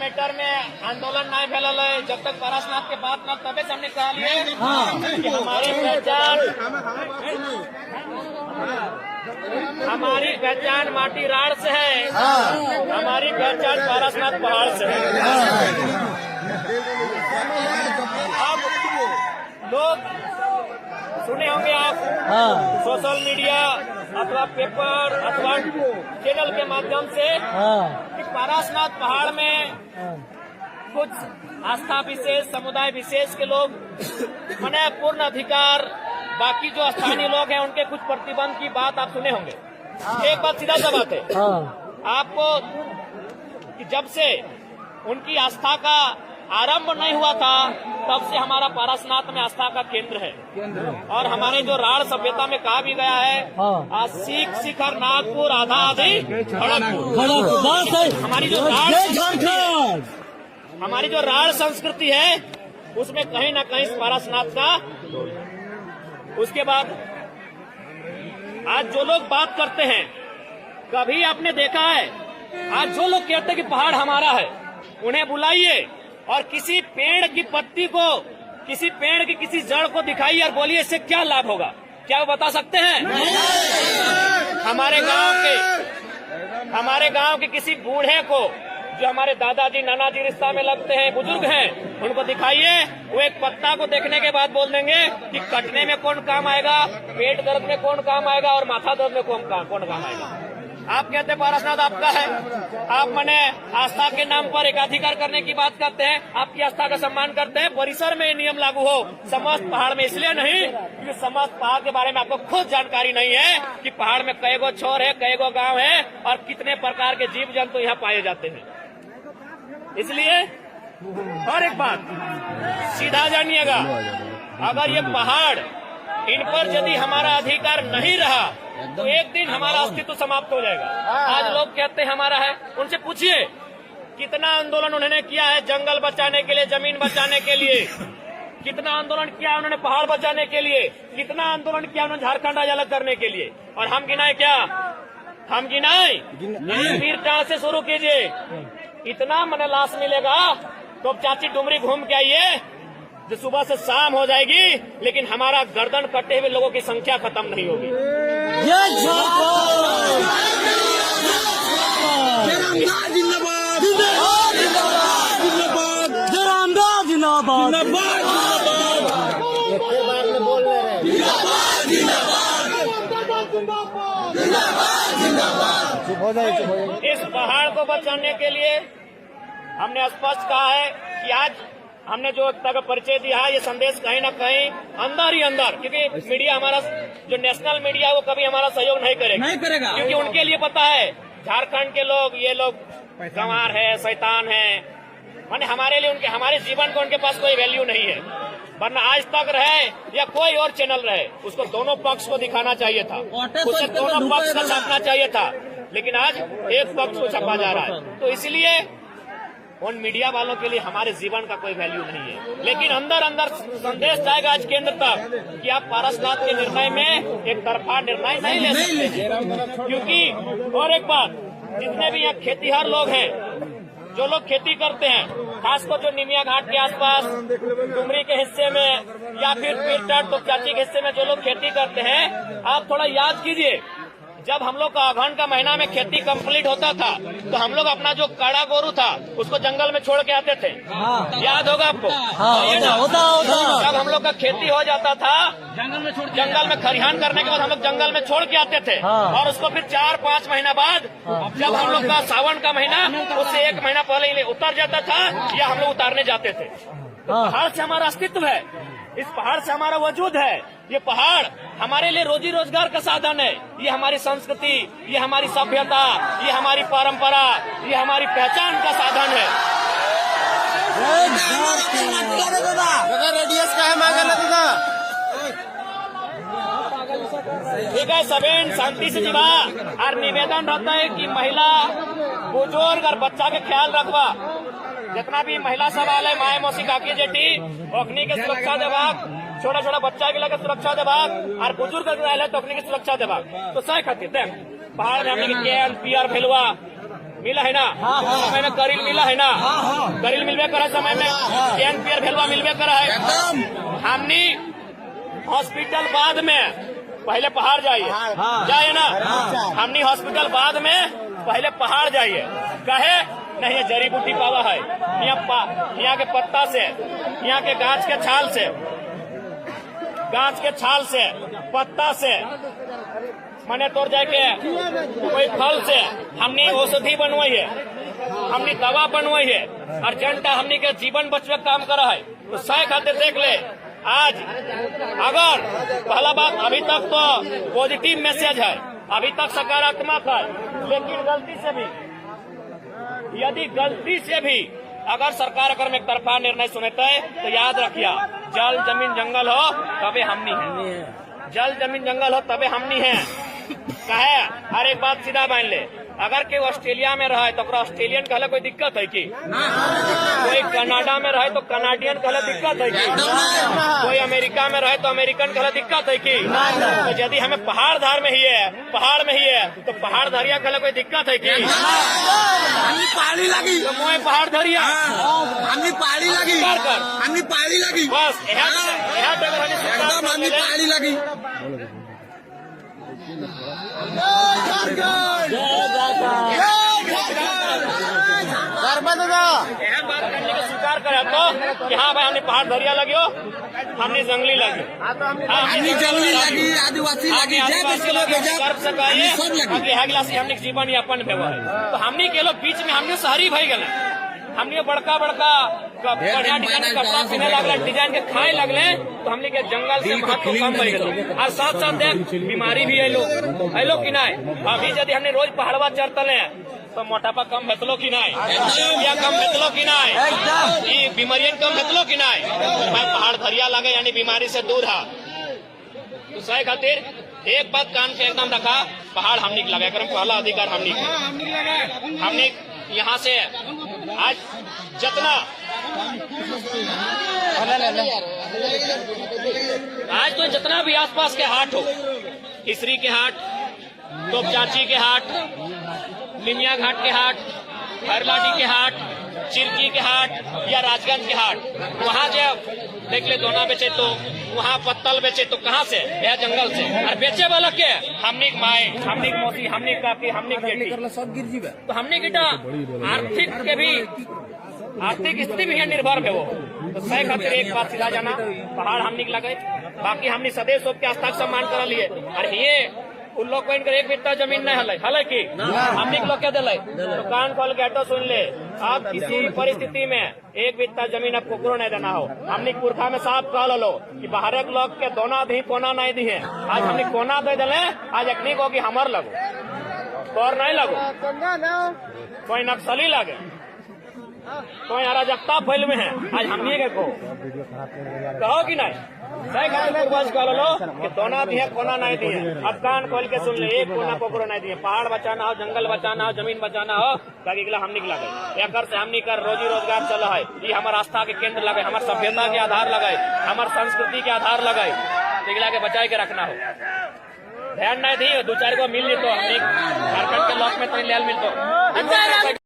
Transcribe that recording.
Matter में आंदोलन नहीं फैलल है। जब तक पारसनाथ के बात न तबे से हमने कहा लिए कि हमारी पहचान माटी राड़ से है, हमारी पहचान पारसनाथ पहाड़ से है। अब लोग सुने होंगे आप सोशल मीडिया अथवा पेपर अथवा चैनल के माध्यम से कि पारसनाथ पहाड़ में कुछ आस्था विशेष समुदाय विशेष के लोग मने पूर्ण अधिकार, बाकी जो स्थानीय लोग हैं उनके कुछ प्रतिबंध की बात आप सुने होंगे। एक बात सीधा सा बात है आपको कि जब से उनकी आस्था का आरंभ नहीं हुआ था तब से हमारा पारसनाथ में आस्था का केंद्र है। और हमारे जो राड़ सभ्यता में कहा भी गया है आज सीख शिखर नागपुर आधा आधी हमारी जो राड़ संस्कृति है उसमें कहीं न कहीं पारसनाथ का। उसके बाद आज जो लोग बात करते हैं, कभी आपने देखा है आज जो लोग कहते हैं कि पहाड़ हमारा है, उन्हें बुलाइए और किसी पेड़ की पत्ती को, किसी पेड़ की किसी जड़ को दिखाइए और बोलिए इससे क्या लाभ होगा, क्या वो बता सकते हैं? हमारे गांव के किसी बूढ़े को जो हमारे दादाजी नानाजी रिश्ता में लगते हैं, बुजुर्ग हैं, उनको दिखाइए, वो एक पत्ता को देखने के बाद बोल देंगे कि कटने में कौन काम आएगा, पेट दर्द में कौन काम आएगा और माथा दर्द में कौन काम आएगा। आप कहते हैं पारसनाथ आपका है, आप मने आस्था के नाम पर एकाधिकार करने की बात करते हैं, आपकी आस्था का सम्मान करते हैं। परिसर में नियम लागू हो, समस्त पहाड़ में इसलिए नहीं क्योंकि समस्त पहाड़ के बारे में आपको खुद जानकारी नहीं है कि पहाड़ में कई गो छोर है, कई गो गांव है और कितने प्रकार के जीव जंतु यहाँ पाए जाते हैं। इसलिए और एक बात सीधा जानिएगा, अगर ये पहाड़ इन पर यदि हमारा अधिकार नहीं रहा तो एक दिन हमारा अस्तित्व समाप्त हो जाएगा। आज लोग कहते हैं हमारा है, उनसे पूछिए कितना आंदोलन उन्होंने किया है जंगल बचाने के लिए, जमीन बचाने के लिए, कितना आंदोलन किया उन्होंने पहाड़ बचाने के लिए, कितना आंदोलन किया उन्होंने झारखंड आज अलग करने के लिए। और हम गिनाए क्या? हम गिनाए वीर टाण से शुरू कीजिए, इतना मन लाश मिलेगा तो चाची डुमरी घूम के आइए जो सुबह से शाम हो जाएगी, लेकिन हमारा गर्दन कटे हुए लोगों की संख्या खत्म नहीं होगी। इस पहाड़ को बचाने के लिए हमने स्पष्ट कहा है कि आज हमने जो एकता का परिचय दिया है, ये संदेश कहीं न कहीं अंदर ही अंदर, क्योंकि मीडिया हमारा जो नेशनल मीडिया है वो कभी हमारा सहयोग नहीं करेगा, क्योंकि उनके लिए पता है झारखंड के लोग, ये लोग गंवार है, शैतान है, माने हमारे लिए उनके, हमारे जीवन को उनके पास कोई वैल्यू नहीं है। वरना आज तक रहे या कोई और चैनल रहे, उसको दोनों पक्ष को दिखाना चाहिए था, उसे दोनों पक्ष का छापना चाहिए था, लेकिन आज एक पक्ष को छापा जा रहा है। तो इसलिए उन मीडिया वालों के लिए हमारे जीवन का कोई वैल्यू नहीं है। लेकिन अंदर अंदर संदेश जाएगा आज केंद्र तक कि आप पारसनाथ के निर्णय में एक तरफा निर्णय नहीं ले सकते, क्योंकि और एक बात, जितने भी यहाँ खेतीहर लोग हैं, जो लोग खेती करते हैं, खासकर जो निमिया घाट के आसपास डुमरी के हिस्से में या फिर पीरटाट तो चाची के हिस्से में जो लोग खेती करते हैं, आप थोड़ा याद कीजिए, जब हम लोग का अगहन का महीना में खेती कंप्लीट होता था तो हम लोग अपना जो काड़ा गोरू था उसको जंगल में छोड़ के आते थे। याद होगा आपको? जब हम लोग का खेती हो जाता था जंगल में खरिहान करने के बाद हम लोग जंगल में छोड़ के आते थे, और उसको फिर 4-5 महीना बाद जब हम लोग का सावन का महीना उससे 1 महीना पहले ही उतर जाता था या हम लोग उतारने जाते थे। तो पहाड़ से हमारा अस्तित्व है, इस पहाड़ से हमारा वजूद है। ये पहाड़ हमारे लिए रोजी रोजगार का साधन है, ये हमारी संस्कृति, ये हमारी सभ्यता, ये हमारी परंपरा, ये हमारी पहचान का साधन है। ठीक है, सबेन शांति से जीवा। और निवेदन रहता है कि महिला, बुजुर्ग और बच्चा के ख्याल रखवा। जितना भी महिला सवाल है, माए मौसी काकी जेठी ओखनी के सुरक्षा देवाक, छोटा छोटा बच्चा के लगे सुरक्षा देवाक, और बुजुर्ग है तो ओखनी की सुरक्षा देवाक। तो सही खातिर देख पहाड़ में हमने के पियर भेलुआ मिला है ना, समय में करील मिला है ना, करील मिलवे कर समय में एनपीआर भेलवा मिलवे कर है। हमने हॉस्पिटल बाद में पहले पहाड़ जाइए ना, हमने हॉस्पिटल बाद में पहले पहाड़ जाइए। कहे नहीं, ये जड़ी बूटी पावा है, यहाँ के पत्ता से, यहाँ के गाछ के छाल से, पत्ता से मने तोड़ जाए के कोई फल से हमने औषधि बनवाई है, हमने दवा बनवाई है, अर्जेंटा हमने के जीवन बचवे काम करा है। तो सही खाते देख ले, आज अगर पहला बात अभी तक तो पॉजिटिव मैसेज है, अभी तक सकारात्मक है, लेकिन गलती से भी अगर सरकार अगर एक तरफा निर्णय सुनता है तो याद रखिए, जल जमीन जंगल हो तबे हमनी है, जल जमीन जंगल हो तबे हमनी है। कहे हर एक बात सीधा मान ले, अगर कोई ऑस्ट्रेलिया में रहे तो ऑस्ट्रेलियन कहले कोई दिक्कत है कि, कोई कनाडा में रहे तो कनाडियन कहले दिक्कत है कि, कोई अमेरिका में रहे तो अमेरिकन कहले दिक्कत है कि। तो यदि हमें पहाड़ में ही है तो पहाड़ धरिया कहले कोई दिक्कत है कि, पहाड़ी लगी तो मोए पहाड़ धरिया पहाड़ी लगी बस पहाड़ी लगी। बात करने का स्वीकार करे तो कि हाँ भाई हमने पहाड़ धरिया लगी हो, हमने जंगली लगी, जंगली लगी, आदिवासी लगी, हमने जीवन यापन भेवा है। तो हमने के लोग बीच में हमने शहरी भाई गए, हमने बड़का बढ़िया डिजाइन के कपड़ा पहने लगले, डिजाइन के खाए लगले, तो हमने के जंगल से महत्व कम हो गए। और साथ साथ देख बीमारी भी आयलो कि नहीं। अभी यदि हमने रोज पहाड़वा चढ़तले तो मोटापा कम भेतलो कि नहीं, या कम भेतलो कि नहीं, बीमारियां कम भेतलो कि नहीं। भाई पहाड़ धरिया लगे यानी बीमारी से दूर है। तो सही खातिर एक बात कान के एकदम रखा, पहाड़ हमने लगा कर पहला अधिकार हमने यहाँ से आज जितना आज तो जितना भी आसपास के हाट हो, इसरी के हाट, तोपचाची के हाट, निमिया घाट के हाट, हरलाडी के हाट, चिरकी के हाट या राजगंज के हाट, वहाँ जब देख ले दोना बेचे तो वहाँ पत्तल बेचे तो कहाँ से, यह जंगल से। और बेचे वाला के हमने माए, हमने मौसी, हमने काकी, हमने बेटी, तो हमने गिटा आर्थिक स्थिति भी है निर्भर है वो। तो सही खातिर एक बात सीधा जाना, पहाड़ हमने लगे, बाकी हमने सदैव सबके आस्था सम्मान कर लिए। और ये उन लोग को इनकर एक बित्ता जमीन नहीं हल की हमने लोग क्या दिले, तो कान खोल के हटो सुन ले, आप किसी भी परिस्थिति में एक बित्ता जमीन अब कुकरो नहीं देना हो। हमने पुरखा में साफ कह लो कि बाहर एक लोग के दोना दी कोना नहीं दी है, आज हमने कोना दे दिले, आज एक को हमार लगो तोर नहीं लगो, कोई नक्सली लगे, कोई अराजकता फैल में है, आज हमने के कहो कि नहीं। सही कह लो कि दोना दिए कोना नहीं दिए, अब कान खोल के सुन ले, एक कोना कोकरो नहीं दिए। पहाड़ बचाना हो, जंगल बचाना हो, जमीन बचाना हो, ताकि हम निकला गए एकर से हमनी कर रोजी रोजगार चल है। ये हमारे आस्था के केंद्र लगे, हमारे सभ्यता के आधार लगाए, हमारे संस्कृति के आधार लगाए, निकला के बचाए के रखना हो। ध्यान नहीं दी दो चार को मिल ली तो हमने झारखंड के लॉक में तो मिल तो